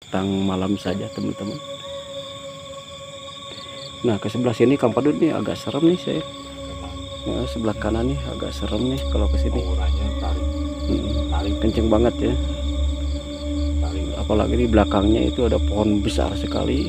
binatang malam saja teman-teman. Nah ke sebelah sini Kang Padut nih agak serem nih saya. Nah, sebelah kanan nih agak serem nih kalau ke sini. Tarik kenceng banget ya. Apalagi di belakangnya itu ada pohon besar sekali.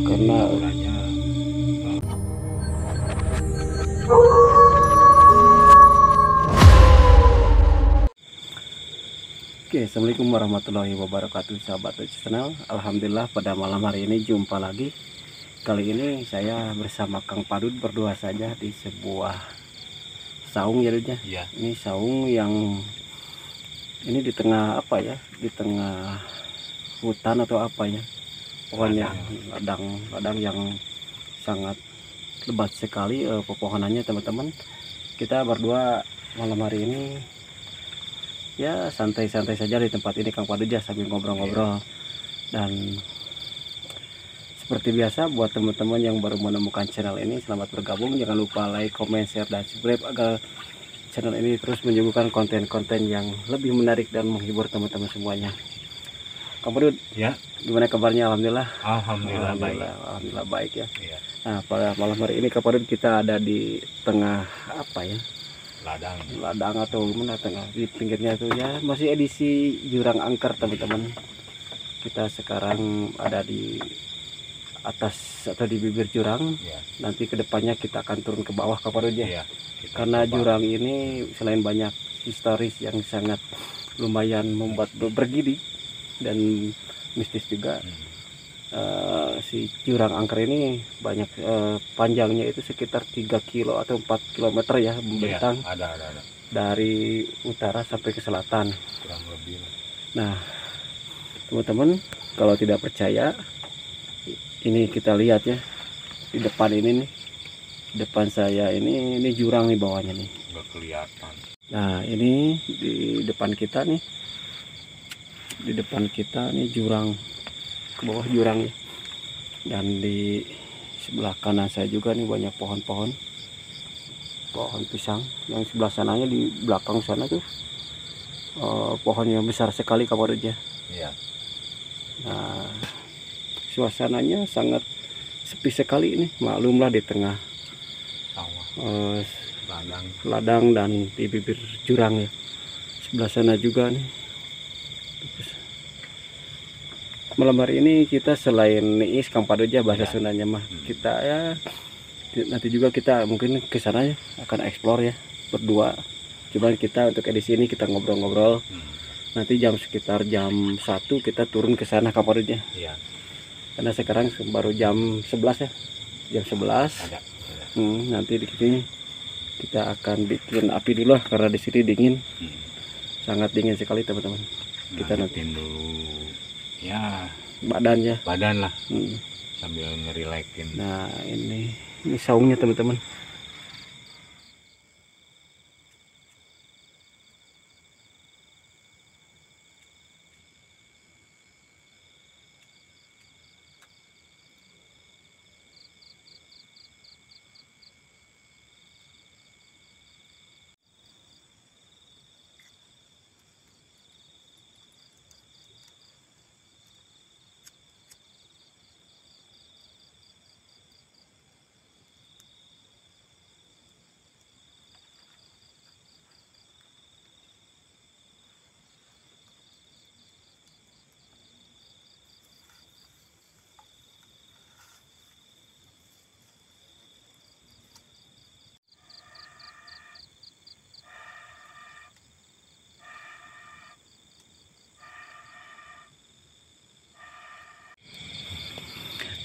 Karena Oke, assalamualaikum warahmatullahi wabarakatuh, sahabat channel. Alhamdulillah pada malam hari ini jumpa lagi. Kali ini saya bersama Kang Padut berdua saja di sebuah saung ya, Dudnya. Iya. Ini saung yang ini di tengah apa ya? Di tengah hutan atau apa ya? Pokoknya ladang yang sangat lebat sekali pepohonannya teman-teman. Kita berdua malam hari ini ya santai-santai saja di tempat ini Kang Padut ya, sambil ngobrol-ngobrol. Dan seperti biasa buat teman-teman yang baru menemukan channel ini, selamat bergabung. Jangan lupa like, comment, share, dan subscribe agar channel ini terus menyuguhkan konten-konten yang lebih menarik dan menghibur teman-teman semuanya. Kang Padut Ya, gimana kabarnya? Alhamdulillah. Alhamdulillah Baik ya. Iya. Nah pada malam hari ini Kang Padut kita ada di tengah apa ya, ladang atau mana, tengah di pinggirnya tuh ya, masih edisi jurang angker teman-teman. Kita sekarang ada di atas atau di bibir jurang ya. Nanti kedepannya kita akan turun ke bawah Kang Padut ya, Iya, karena jurang ini selain banyak historis yang sangat lumayan membuat bergidik dan mistis juga. Si jurang angker ini banyak panjangnya itu sekitar 3 kilo atau 4 kilometer ya, membentang ada. dari utara sampai ke selatan. Kurang lebih. Nah teman-teman, kalau tidak percaya, ini kita lihat ya, di depan ini nih, depan saya ini jurang nih bawahnya nih. Nggak kelihatan. Nah ini di depan kita nih, jurang, ke bawah jurang ya. Dan di sebelah kanan saya juga nih banyak pohon pisang. Yang sebelah sananya, di belakang sana tuh pohon yang besar sekali Kang Padut ya. Iya. Nah suasananya sangat sepi sekali ini, maklumlah di tengah Sawah, ladang dan di bibir jurang ya. Sebelah sana juga nih. Malam hari ini kita selain niis Kang Padut ya, bahasa Sundanya mah, kita ya nanti juga kita mungkin ke sana ya, akan explore ya berdua. Cuman kita untuk edisi ini kita ngobrol-ngobrol. Nanti sekitar jam 1 kita turun ke sana Kang Padut ya. Iya. Karena sekarang baru jam 11 ya. Jam 11. Ada. Nanti di sini kita akan bikin api dulu lah, karena di sini dingin. Sangat dingin sekali teman-teman. Kita nanti dulu ya badan lah. Sambil ngerilekin. Nah ini saungnya teman-teman.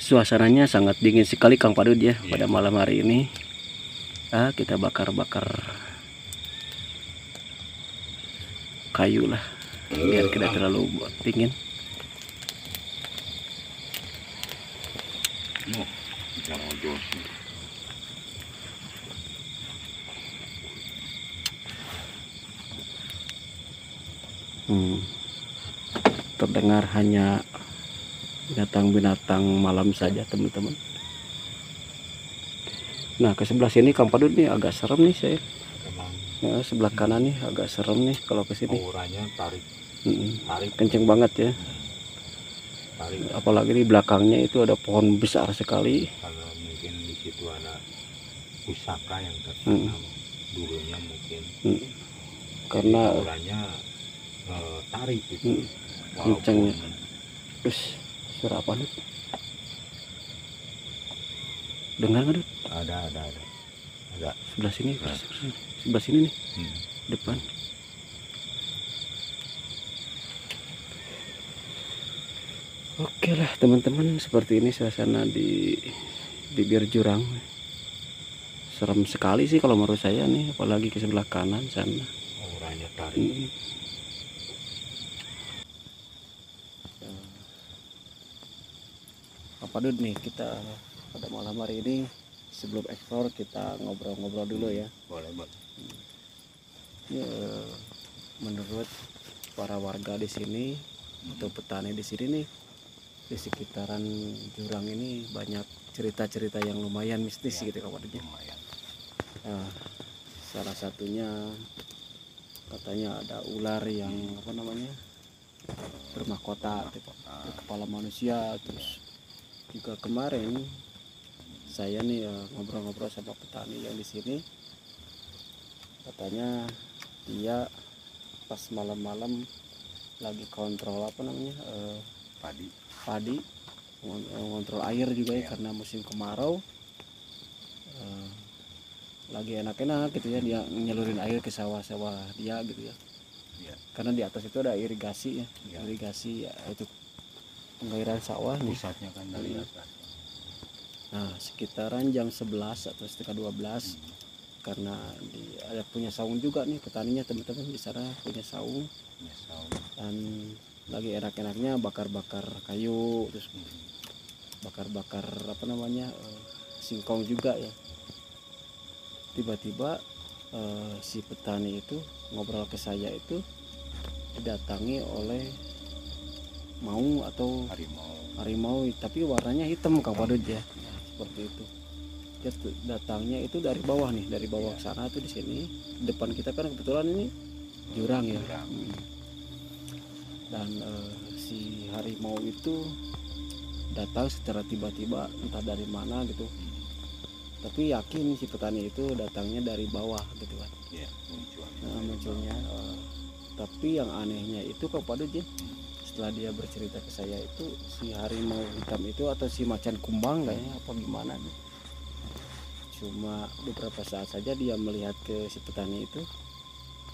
Suasananya sangat dingin sekali Kang Padut ya. Pada malam hari ini kita bakar-bakar kayu lah biar tidak terlalu dingin. Terdengar hanya binatang-binatang malam saja teman-teman. Nah ke sebelah sini Kang Padut nih agak serem nih saya. Ya, sebelah kanan nih agak serem nih kalau ke sini. auranya tarik Kenceng banget ya. tarik Apalagi di belakangnya itu ada pohon besar sekali. karena mungkin di situ ada pusaka yang tertanam dulunya mungkin. Karena jadi auranya tarik gitu. kencengnya. Walaupun Terus suara apa nih? Dengar nggak, Dut? ada Sebelah sini, sebelah sini nih, depan. Oke lah teman-teman, seperti ini suasana di bibir jurang. Serem sekali sih kalau menurut saya nih, apalagi ke sebelah kanan sana. auranya tarik. Apa Dut nih, kita pada malam hari ini sebelum eksplor kita ngobrol-ngobrol dulu ya. Boleh. Ya, menurut para warga di sini atau petani di sini nih, di sekitaran jurang ini banyak cerita-cerita yang lumayan mistis gitu kabarnya. Lumayan. Nah, salah satunya katanya ada ular yang apa namanya bermahkota gitu, kepala manusia. Terus juga kemarin saya nih ngobrol-ngobrol sama petani yang di sini, katanya dia pas malam-malam lagi kontrol apa namanya padi ngontrol air juga ya, karena musim kemarau, lagi enak-enak gitu ya, dia nyalurin air ke sawah-sawah dia gitu ya. Karena di atas itu ada irigasi ya, irigasi ya, itu pengairan sawah nih. Pusatnya kan dari atas. Nah sekitaran jam 11 atau setengah 12, karena ada punya saung juga nih petaninya teman-teman di sana, punya saung. Dan lagi enak-enaknya bakar-bakar kayu, terus bakar-bakar apa namanya singkong juga ya. Tiba-tiba si petani itu ngobrol ke saya itu didatangi oleh maung atau harimau, tapi warnanya hitam Kang Padut ya, seperti itu. Dia datangnya itu dari bawah nih, dari bawah sana tuh di sini. Depan kita kan kebetulan ini jurang ya. Dan si harimau itu datang secara tiba-tiba, entah dari mana gitu. Tapi yakin si petani itu datangnya dari bawah gitu kan. Munculnya. Tapi yang anehnya itu Kang Padut ya, setelah dia bercerita ke saya itu, si harimau hitam itu atau si macan kumbang kayaknya apa gimana nih, cuma beberapa saat saja dia melihat ke si petani itu.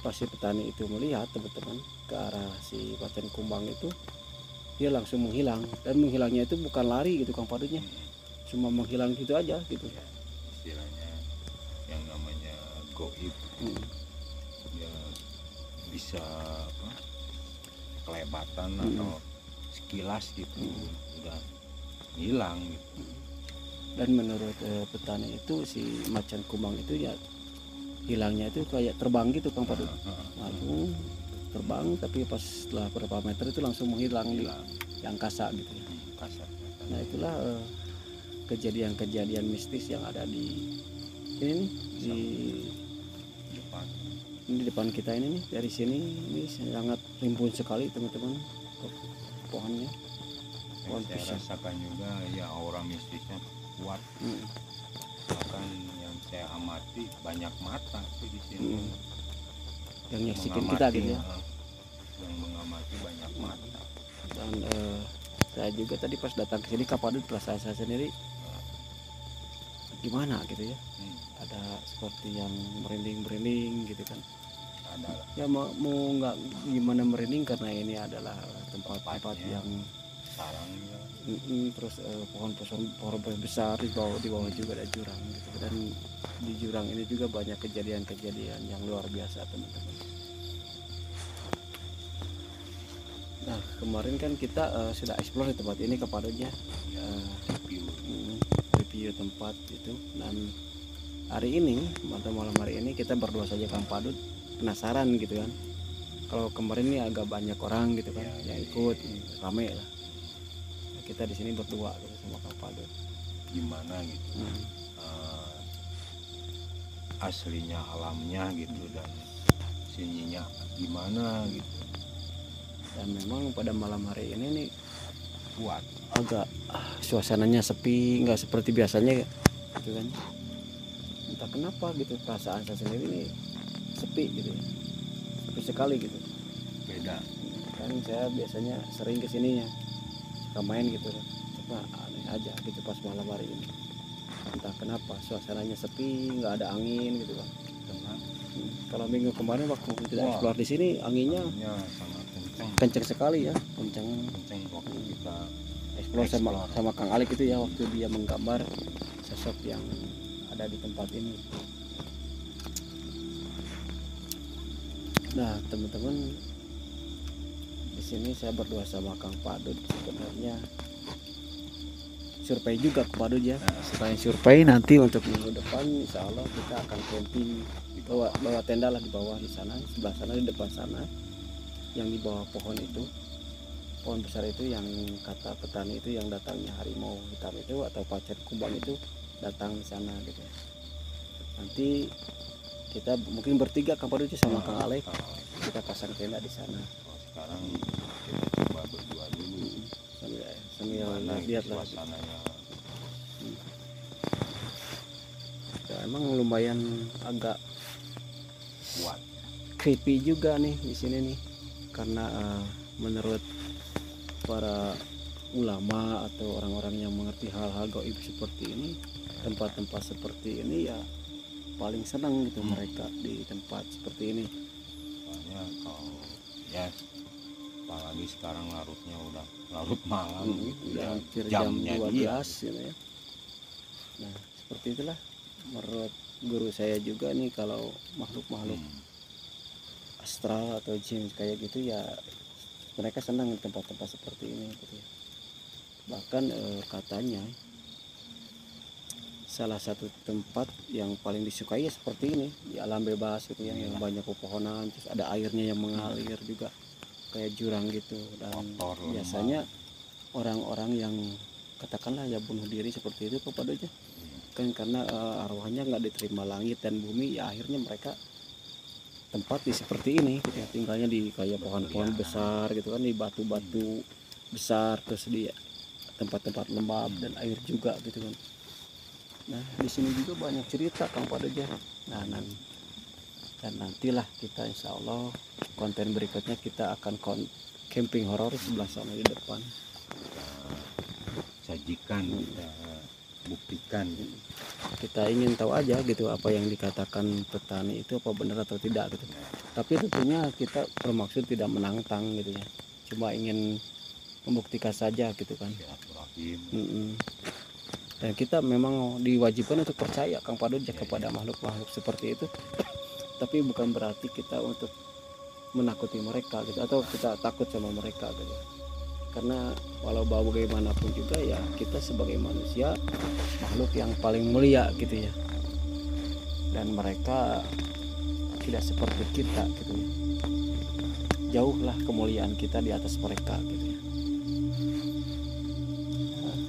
Pas si petani itu melihat teman-teman ke arah si macan kumbang itu, dia langsung menghilang. Dan menghilangnya itu bukan lari gitu Kang Padutnya, cuma menghilang gitu aja gitu. Istilahnya yang namanya goib. Ya bisa kelebatan atau sekilas gitu udah hilang gitu. Dan menurut petani itu si macan kumbang itu ya hilangnya itu kayak terbang gitu Kang Padut. Langsung terbang, tapi pas setelah beberapa meter itu langsung menghilang di angkasa gitu ya. Nah itulah kejadian-kejadian mistis yang ada di ini nih, di depan kita ini nih. Dari sini ini sangat rimbun sekali teman-teman pohonnya. Pohon saya rasakan juga ya aura mistisnya kuat. Bahkan yang saya amati banyak mata sih di sini. Yang nyaksikin kita gitu ya. Yang mengamati banyak mata. Dan saya juga tadi pas datang ke sini Kang Padut, perasaan saya sendiri gimana gitu ya. Ada seperti yang merinding gitu kan. Ya mau nggak gimana merinding, karena ini adalah tempat-tempat yang sarangnya. Terus pohon besar di bawah juga ada jurang gitu. Dan di jurang ini juga banyak kejadian-kejadian yang luar biasa teman-teman. Nah kemarin kan kita sudah explore di tempat ini Kang Padutnya, review tempat itu. Dan hari ini malam hari ini kita berdua saja Kang Padut, penasaran gitu kan. Kalau kemarin ini agak banyak orang gitu kan yang ikut, rame lah. Kita di sini berdua gitu sama Kang Padut. Gimana gitu. aslinya alamnya gitu, dan sininya gimana gitu. Dan memang pada malam hari ini nih Kuat. agak suasananya sepi, nggak seperti biasanya gitu kan. Entah kenapa gitu, perasaan saya sendiri nih sepi gitu ya, sepi sekali gitu. Beda. Kan saya biasanya sering kesini ya, suka main gitu, cuma aneh aja gitu pas malam hari ini. Entah kenapa suasananya sepi, nggak ada angin gitu kan. Tenang. Kalau minggu kemarin waktu kita Wah, eksplor di sini anginnya anginnya sangat kenceng. kenceng sekali ya, kenceng. Kenceng waktu kita Eksplor sama Explore. Kang Alik itu ya, waktu dia menggambar sosok yang ada di tempat ini. Nah teman-teman, di sini saya berdua sama Kang Padut sebenarnya survei juga ke Padut ya. Selain survei, nanti untuk minggu depan insya Allah kita akan camping, bawa tenda lah di bawah di sana, sebelah sana, di depan sana, yang di bawah pohon itu, pohon besar itu, yang kata petani itu yang datangnya harimau hitam itu atau pacar kumbang itu datang di sana gitu ya. Nanti kita mungkin bertiga, Kang Padut sama Kang Alek, kita pasang tenda di sana. Sekarang kita coba berdua dulu. Sambil Gimana lihat lah. suasananya. Ya, emang lumayan agak Kuat. creepy juga nih di sini nih, karena menurut para ulama atau orang-orang yang mengerti hal-hal gaib seperti ini, tempat-tempat seperti ini ya paling senang gitu mereka di tempat seperti ini. Soalnya kalau ya apalagi sekarang larutnya udah larut malam gitu Udah ya, hampir jam jamnya 12 dia. gitu ya. Nah seperti itulah menurut guru saya juga nih, kalau makhluk-makhluk astral atau jin kayak gitu ya mereka senang di tempat-tempat seperti ini gitu ya. Bahkan katanya salah satu tempat yang paling disukai ya seperti ini, di alam bebas gitu ya, yang banyak pepohonan, terus ada airnya yang mengalir juga kayak jurang gitu. Dan Kotor, biasanya orang-orang yang katakanlah ya bunuh diri seperti itu kepadanya kan, karena arwahnya nggak diterima langit dan bumi, ya akhirnya mereka tempat di seperti ini gitu ya, tinggalnya di kayak pohon-pohon besar gitu kan, di batu-batu besar, terus di tempat-tempat lembab dan air juga gitu kan. Nah di sini juga banyak cerita Kang Padanya. Nah dan nantilah kita insya Allah konten berikutnya kita akan camping horor sebelah sana di depan. Sajikan, kita buktikan. Kita ingin tahu aja gitu apa yang dikatakan petani itu apa benar atau tidak gitu. Tapi tentunya kita bermaksud tidak menantang gitu ya, cuma ingin membuktikan saja gitu kan. Silaturahim. Dan kita memang diwajibkan untuk percaya Kang Padut ya kepada makhluk-makhluk seperti itu. Tapi bukan berarti kita untuk menakuti mereka gitu, atau kita takut sama mereka gitu. Karena walau bagaimanapun juga ya kita sebagai manusia makhluk yang paling mulia gitu ya, dan mereka tidak seperti kita gitu ya. Jauhlah kemuliaan kita di atas mereka gitu ya.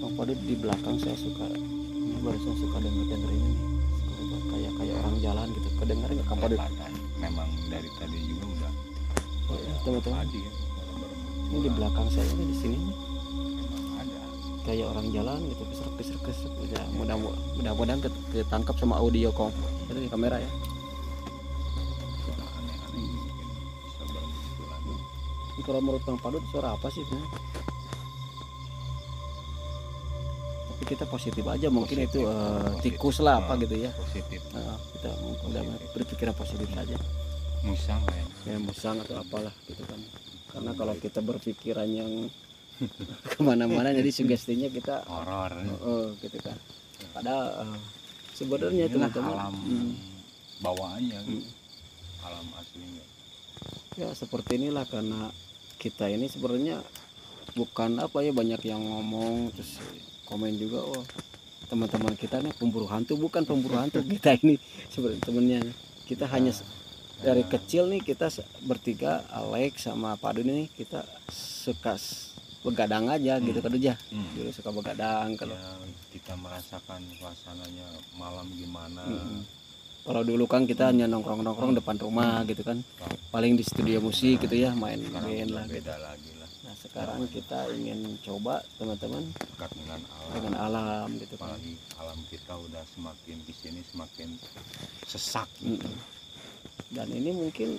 Kang Padut di belakang saya suka, ini barusan suka denger ini nih, kayak orang jalan gitu, kedengeran nggak Kang Padut? Memang dari tadi juga udah. Oh ya teman-teman, Tadi ya, ini di belakang saya ini di sini nih, ada. kayak orang jalan gitu, keser ya, mudah-mudahan ketangkap sama audio dari kamera ya. Aneh-aneh bisa bermunculan. Ini kalau menurut Kang Padut suara apa sih sebenarnya? Tapi kita positif aja, mungkin Positif, itu positif. tikus lah apa gitu ya. Positif. Kita udah berpikiran positif saja, Musang ya musang atau apalah gitu kan. Karena kalau kita berpikiran yang kemana-mana jadi sugestinya kita horor. gitu kan. Padahal sebenarnya teman-teman alam bawaannya gitu. Alam aslinya. Ya seperti inilah, karena kita ini sebenarnya bukan apa ya, banyak yang ngomong terus komen juga, oh teman-teman kita nih pemburu hantu. Bukan pemburu hantu kita ini sebenarnya temennya. Kita hanya dari kecil nih kita bertiga, Alex sama Pak Dun ini kita suka begadang aja gitu kan aja. Dulu suka begadang kalau ya, kita merasakan suasananya malam gimana. Kalau dulu kan kita hanya nongkrong-nongkrong depan rumah gitu kan, paling di studio musik gitu ya, sekarang main-main udah lah gitu. beda lagi lah, Nah sekarang kita ingin coba teman-teman dekat dengan dengan alam. alam gitu kan. Apalagi alam kita udah semakin di sini semakin sesak gitu. Dan ini mungkin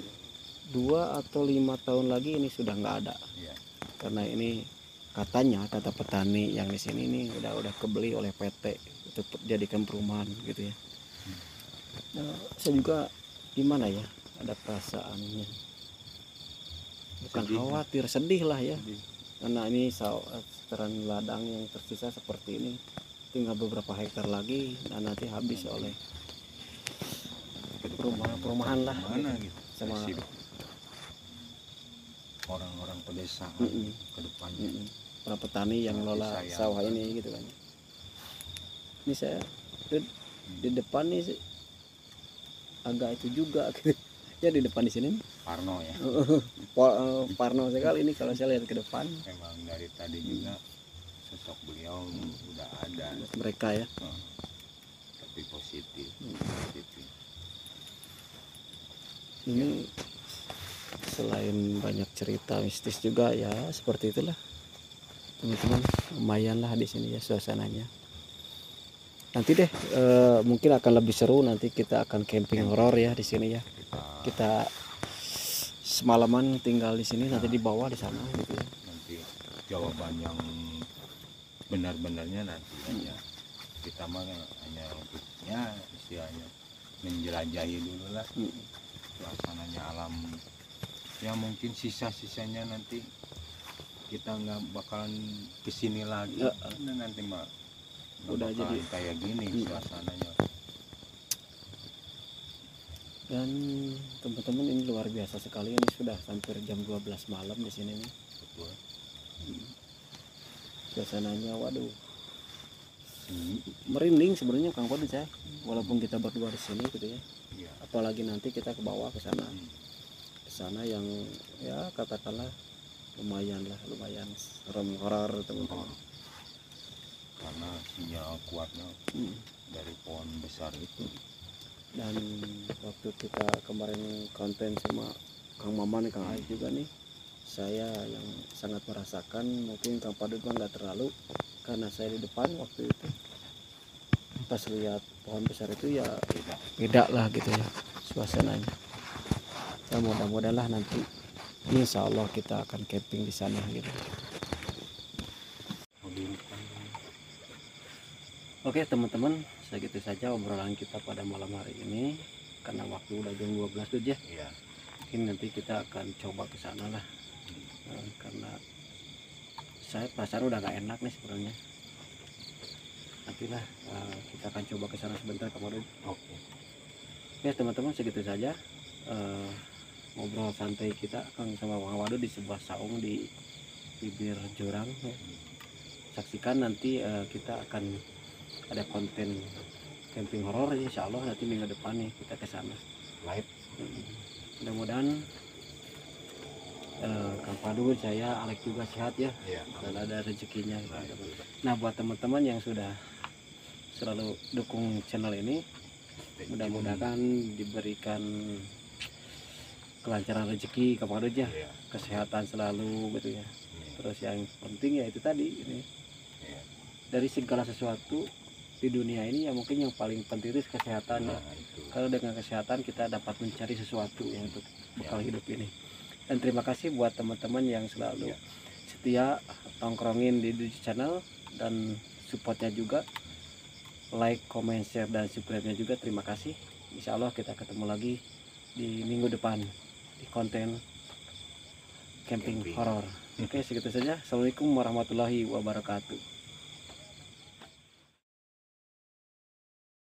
2 atau 5 tahun lagi ini sudah nggak ada, Iya. karena ini katanya kata petani yang di sini ini udah kebeli oleh PT untuk jadikan perumahan gitu ya. Nah, saya juga gimana ya, ada perasaannya, bukan Sedih. khawatir, sedih lah ya, Jadi, karena ini sekitaran ladang yang tersisa seperti ini, tinggal beberapa hektar lagi dan nanti habis oleh perumahan lah mana gitu sama nasib orang-orang pedesaan ke depannya. para petani yang ngelola Disayangkan. sawah ini gitu kan. Ini saya di depan nih agak itu juga gitu. Ya di depan di sini Parno ya, parno sekali ini kalau saya lihat ke depan memang dari tadi juga sosok beliau udah ada, mereka ya. tapi positif. Ini selain banyak cerita mistis juga ya, seperti itulah teman-teman, lumayan lah di sini ya suasananya. Nanti deh mungkin akan lebih seru, nanti kita akan camping horor ya di sini ya. Kita semalaman tinggal di sini, nanti di bawah di sana gitu ya. Nanti jawaban yang benar-benarnya nanti aja. Kita mah hanya untuk ya istilahnya menjelajahi dulu lah suasananya alam. Ya mungkin sisa-sisanya nanti kita nggak bakalan kesini lagi. Nah, nanti mah udah jadi kayak gini suasananya. Dan teman-teman ini luar biasa sekali, ini sudah hampir jam 12 malam di sini nih. Betul. Suasananya waduh merinding sebenarnya Kang Podin saya, walaupun kita berdua di sini gitu ya. Iya. Apalagi nanti kita ke bawah ke sana. Ke sana yang ya katakanlah lumayan serem horor teman-teman. Karena sinyal kuatnya dari pohon besar itu. Dan waktu kita kemarin konten sama Kang Maman, Kang Ais juga nih, saya yang sangat merasakan, mungkin Kang Padut mah nggak terlalu karena saya di depan waktu itu. Pas lihat pohon besar itu ya beda lah gitu ya suasananya. Ya mudah-mudahan lah nanti insya Allah kita akan camping di sana gitu. Oke teman-teman, segitu saja obrolan kita pada malam hari ini, karena waktu udah jam 12 tuh ya. Iya. Mungkin nanti kita akan coba ke sana lah. Karena saya perasaan udah gak enak nih sebenarnya. Nantilah kita akan coba ke sana sebentar kemarin. Oke. Ya teman-teman, segitu saja ngobrol santai kita Kang sama Bang Wado di sebuah saung di bibir jurang ya. Saksikan nanti kita akan ada konten camping horor insya Allah nanti minggu depan nih kita ke sana Live. Mudah-mudahan Kang Padu, saya, Alek juga sehat ya. Iya. Dan ada rezekinya. Nah buat teman-teman yang sudah selalu dukung channel ini, mudah-mudahan diberikan kelancaran rezeki Kang Padu ya, Iya. kesehatan selalu gitu ya. Terus yang penting ya itu tadi ini. Iya. Dari segala sesuatu di dunia ini ya mungkin yang paling penting itu kesehatan ya. Kalau dengan kesehatan kita dapat mencari sesuatu yang untuk bekal hidup ini. Dan terima kasih buat teman-teman yang selalu setia tongkrongin di channel dan supportnya juga, like, comment, share dan subscribe-nya juga. Terima kasih. Insya Allah kita ketemu lagi di minggu depan di konten camping horor. Oke, segitu saja. Assalamualaikum warahmatullahi wabarakatuh.